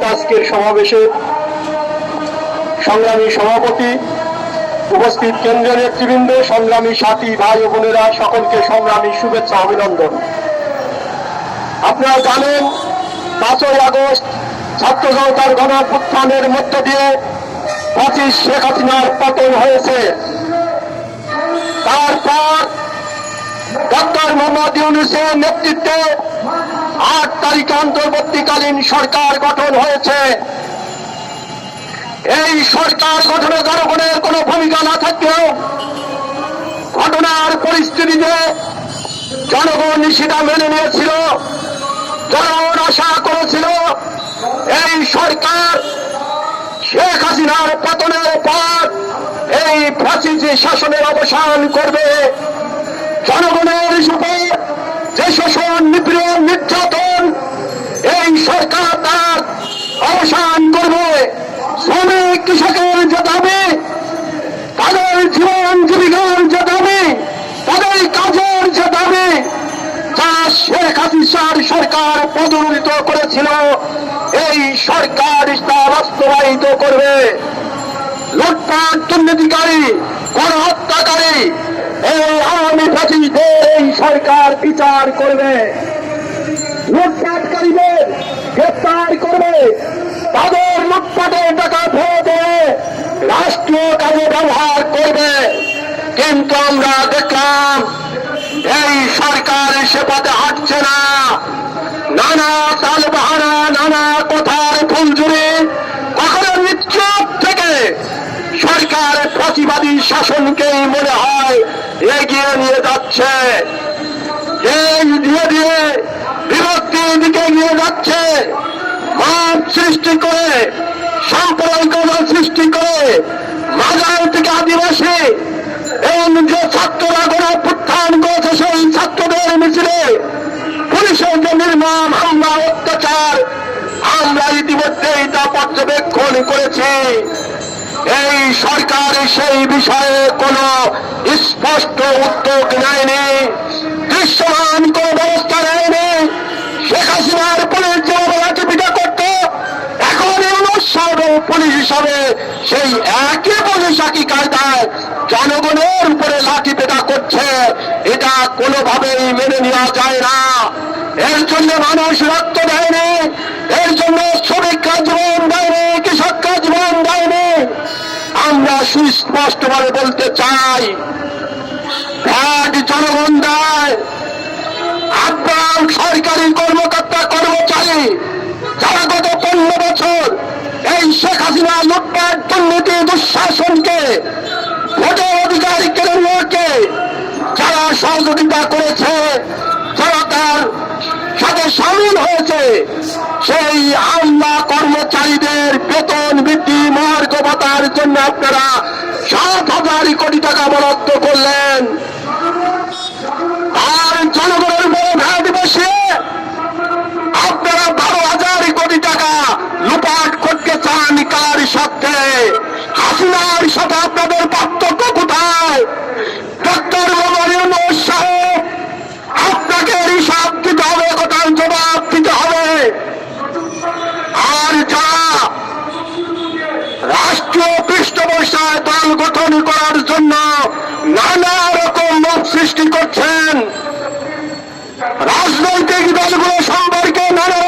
আজকের সমাবেশে সংগ্রামী সভাপতি, উপস্থিত কেন্দ্রীয় নেতৃবৃন্দ, সংগ্রামী সাথী ভাই ও বোনেরা, সকলকে সংগ্রামী শুভেচ্ছা অভিনন্দন। আপনারা জানেন 5ই আগস্ট ছাত্র জনতার গণঅভ্যুত্থানের মধ্য দিয়ে ফ্যাসিস্ট শেখ হাসিনার পতন হয়েছে। তারপর ডক্টর মোহাম্মদ ইউনূসের নেতৃত্বে 8 তারিখে অন্তর্বর্তীকালীন সরকার গঠন হয়েছে। এই সরকার গঠনে জনগণের কোনো ভূমিকা না থাকলেও ঘটনার পরিস্থিতিতে জনগণ সেটা মেনে নিয়েছিল। জনগণ আশা করেছিল এই সরকার শেখ হাসিনার পতনের পর এই ফ্যাসিস্ট শাসনের অবসান করবে। জনগণের উপর যে শোষণ, নিপীড়ন, নির্যাতন এই সরকার তার অবসান করবে। শ্রমিক কৃষকের যে দাবি, তাদের জীবন জীবিকার যে দাবি, তাদের কাজের যে দাবি, যা শেখ হাসিনার সরকার পদোন্নতি করেছিল, এই সরকার তা বাস্তবায়িত করবে। লুটপাট, দুর্নীতিকারী, গণহত্যাকারী এই আওয়ামী ফ্যাসিস্টদের এই সরকার বিচার করবে। লুটপাটকারীদের গ্রেপ্তার করবে, তাদের লুটপাটের টাকা ফেরত দিয়ে রাষ্ট্রীয় কাজে ব্যবহার করবে। কিন্তু আমরা দেখলাম এই সরকার সে পথে হাঁটছে না। নানা তালবাহানা, নানা কথার ফুলঝুরি, কখনো নিশ্চুপ থেকে সরকার প্রতিবাদী শাসনকেই মনে হয় এগিয়ে নিয়ে যাচ্ছে। এই ধীরে ধীরে বিভক্তির দিকে নিয়ে যাচ্ছে। মত সৃষ্টি করে, সাম্প্রদায়িকতা সৃষ্টি করে, মাজার থেকে আদিবাসী এবং যে ছাত্ররা গণঅভ্যুত্থান করেছে সেই ছাত্রদের মিছিলে পুলিশের যে নির্মম হামলা, অত্যাচার, আমরা ইতিমধ্যেই তা পর্যবেক্ষণ করেছি। এই সরকার সেই বিষয়ে কোন স্পষ্ট উদ্যোগ নেয়নি, দৃশ্যমান কোন ব্যবস্থা নেয়নি। শেখ হাসিনার পুলিশ যেভাবে লাঠি পিটা করত, এখন পুলিশ হিসাবে সেই একই পুলিশ একই কায়দায় জনগণের উপরে লাঠি পেটা করছে। এটা কোনোভাবেই মেনে নেওয়া যায় না। এর জন্য মানুষ রক্ত দেয়নি, এর জন্য শ্রমিকরা জীবন দেয়নি, কৃষকরা জীবন দেয়নি। আমরা সুস্পষ্টভাবে বলতে চাই, ভ্যাট জনগণ দেয়। আপনার সরকারি কর্মকর্তা কর্মচারী যারা গত 15 বছর এই শেখ হাসিনা লুটপাট, দুর্নীতি, দুঃশাসনকে, ভোটের অধিকার কেড়ে নেওয়াকে যারা সহযোগিতা করেছে, যারা তার সাথে সামিল হয়েছে, সেই আমলা কর্মচারীদের বেতন বৃদ্ধি, মহার্ঘ ভাতার জন্য আপনারা 7,000 কোটি টাকা বরাদ্দ করলেন। আর জনগণের উপরে ভ্যাট বসিয়ে আপনারা 12,000 কোটি টাকা লুপাট করতে চান। কার সাথে? হাসিনার সাথে আপনাদের পার্থক্য কোথায়? ডক্টর মোহাম্মদ ইউনূস সাহেব, আপনাকে হিসাব দিতে হবে, কথার জবাব দিতে হবে। আর যারা রাষ্ট্রীয় পৃষ্ঠপোষকতায় দল গঠন করার জন্য নানা রকম মত সৃষ্টি করছেন, রাজনৈতিক দলগুলো সম্পর্কে নানা